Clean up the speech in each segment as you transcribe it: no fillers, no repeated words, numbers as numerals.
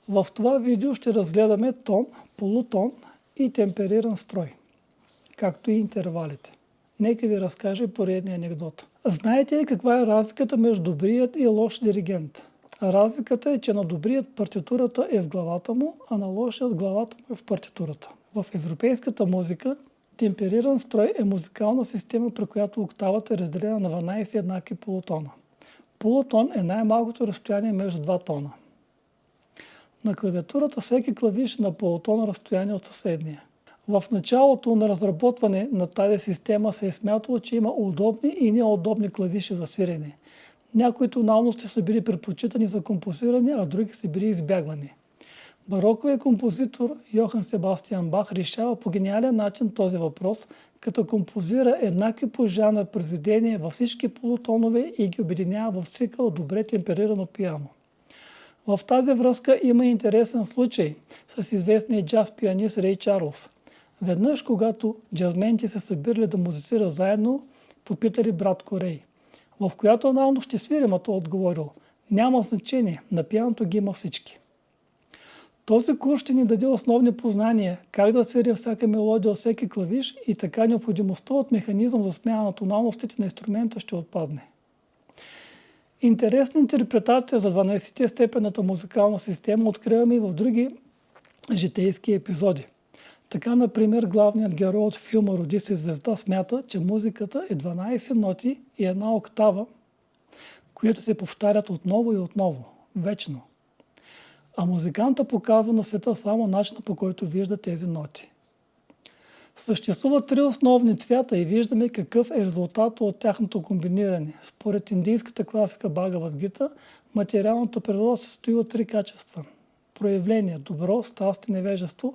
В това видео ще разгледаме тон, полутон и темпериран строй, както и интервалите. Нека ви разкажа поредния анекдот. Знаете ли каква е разликата между добрият и лош диригент? Разликата е, че на добрият партитурата е в главата му, а на лошият главата му е в партитурата. В европейската музика темпериран строй е музикална система, при която октавата е разделена на 12 еднакви полутона. Полутон е най-малкото разстояние между два тона. На клавиатурата всеки клавиш на полутон разстояние от съседния. В началото на разработване на тази система се е смятало, че има удобни и неудобни клавиши за свирене. Някои тоналности са били предпочитани за композиране, а други са били избягвани. Бароковият композитор Йохан Себастиан Бах решава по гениален начин този въпрос, като композира еднакви по жанр произведения във всички полутонове и ги обединява в цикъл добре темперирано пиано. В тази връзка има интересен случай с известния джаз пианист Рей Чарлз. Веднъж, когато джазменти се събирали да музицират заедно, попитали братко Рей: в която тоналност ще свирим, а той отговорил: няма значение, на пианото ги има всички. Този курс ще ни даде основни познания как да свири всяка мелодия от всеки клавиш и така необходимостта от механизъм за смяна на тоналностите на инструмента ще отпадне. Интересна интерпретация за 12-те степената музикална система откриваме и в други житейски епизоди. Така, например, главният герой от филма "Роди се звезда" смята, че музиката е 12 ноти и една октава, които се повтарят отново и отново, вечно. А музиканта показва на света само начина, по който вижда тези ноти. Съществуват три основни цвята и виждаме какъв е резултатът от тяхното комбиниране. Според индийската класика Бхагавад Гита, материалната природа се състои от три качества: проявление, добро, страст и невежество,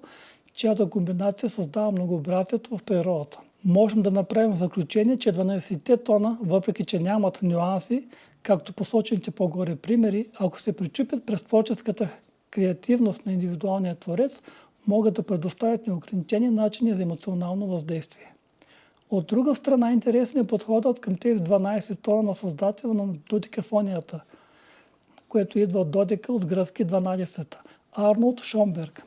чиято комбинация създава многообразието в природата. Можем да направим заключение, че 12-те тона, въпреки че нямат нюанси, както посочените по-горе примери, ако се причупят през творческата креативност на индивидуалния творец, могат да предоставят неограничени начини за емоционално въздействие. От друга страна, интересен е подходът към тези 12 тона на създател на додекафонията, което идва от додека, от гръцки 12, Арнолд Шонберг.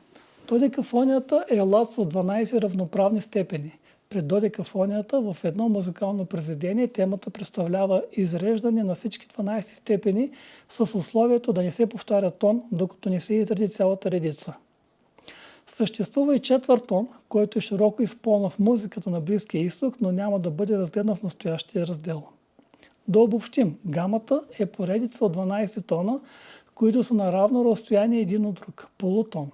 Додекафонията е лад с 12 равноправни степени. При додекафонията в едно музикално произведение темата представлява изреждане на всички 12 степени с условието да не се повтаря тон, докато не се изради цялата редица. Съществува и четвърт тон, който е широко използван в музиката на Близкия изток, но няма да бъде разгледан в настоящия раздел. Да обобщим, гамата е поредица от 12 тона, които са на равно разстояние един от друг, полутон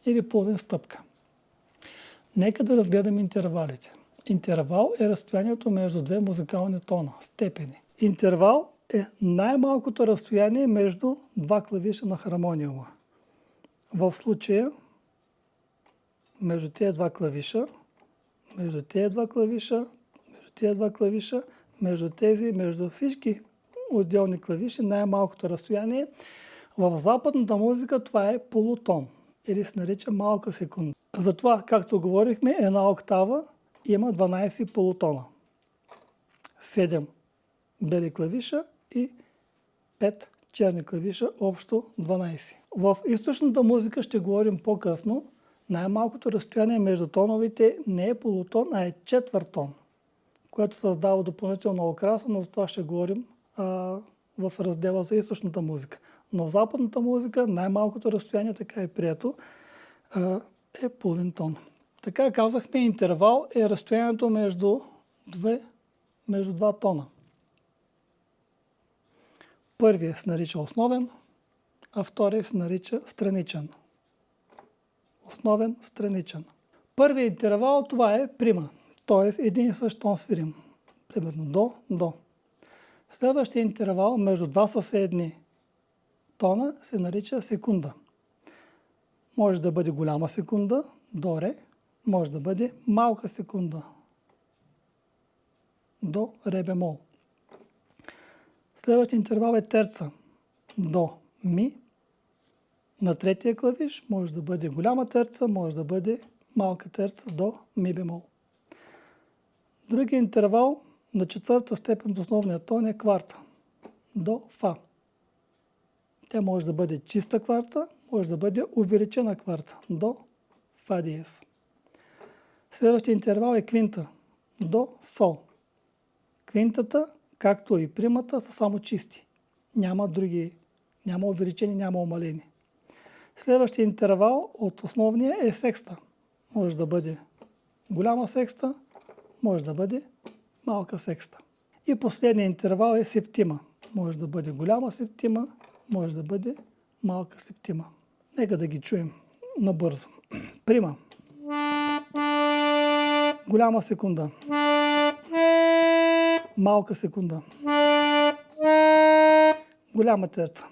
или половин стъпка. Нека да разгледаме интервалите. Интервал е разстоянието между две музикални тона, степени. Интервал е най-малкото разстояние между два клавиша на хармониума. В случая между тези два клавиша, между всички отделни клавиши, най-малкото разстояние. В западната музика това е полутон или се нарича малка секунда. Затова, както говорихме, една октава има 12 полутона. 7 бели клавиша и 5 черни клавиша, общо 12. В източната музика ще говорим по-късно. Най-малкото разстояние между тоновете не е полутон, а е четвърт тон, което създава допълнителна окраса, но за това ще говорим в раздела за източната музика. Но в западната музика най-малкото разстояние, така е прието, е половин тон. Така казахме, интервал е разстоянието между два тона. Първият се нарича основен, а вторият се нарича страничен. Основен, страничен. Първият интервал, това е прима, т.е. един и същ тон свирим. Примерно до. Следващия интервал между два съседни тона се нарича секунда. Може да бъде голяма секунда, до ре, може да бъде малка секунда, до ре бемол. Следващия интервал е терца, до ми. На третия клавиш може да бъде голяма терца, може да бъде малка терца, до ми бемол. Другия интервал на четвърта степен от основния тон е кварта, до фа. Тя може да бъде чиста кварта, може да бъде увеличена кварта. До, фа диез. Следващия интервал е квинта. До, сол. Квинтата, както и примата, са само чисти. Няма други, няма увеличени, няма умалени. Следващия интервал от основния е секста. Може да бъде голяма секста, може да бъде малка секста. И последният интервал е септима. Може да бъде голяма септима, може да бъде малка септима. Нека да ги чуем набързо. Прима. Голяма секунда. Малка секунда. Голяма терца.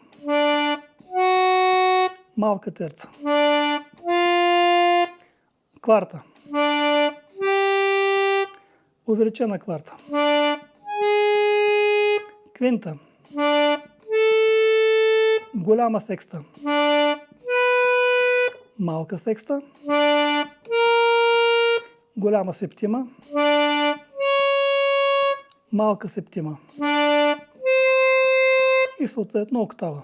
Малка терца. Кварта. Увеличена кварта. Квинта. Голяма секста. Малка секста. Голяма септима. Малка септима. И съответно октава.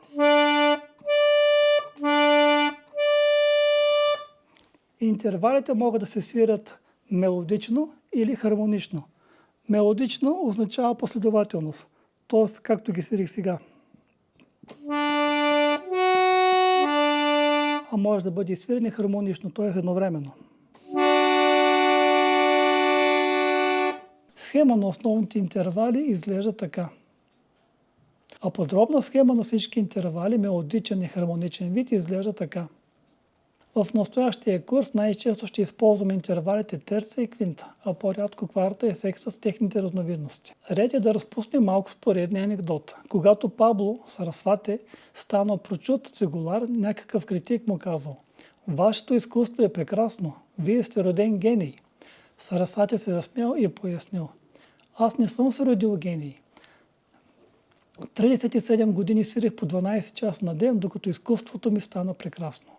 Интервалите могат да се свирят мелодично или хармонично. Мелодично означава последователност, т.е. както ги свирих сега. А може да бъде свиране хармонично, т.е. едновременно. Схема на основните интервали изглежда така. А подробна схема на всички интервали, мелодичен и хармоничен вид, изглежда така. В настоящия курс най-често ще използваме интервалите терца и квинта, а по-рядко кварта и секста с техните разновидности. Ред е да разпуснем малко споредния анекдот. Когато Пабло Сарасвати станал прочут цигулар, някакъв критик му казал: "Вашето изкуство е прекрасно, вие сте роден гений." Сарасвати се засмял и пояснил: "Аз не съм се родил гений. 37 години свирих по 12 часа на ден, докато изкуството ми стана прекрасно."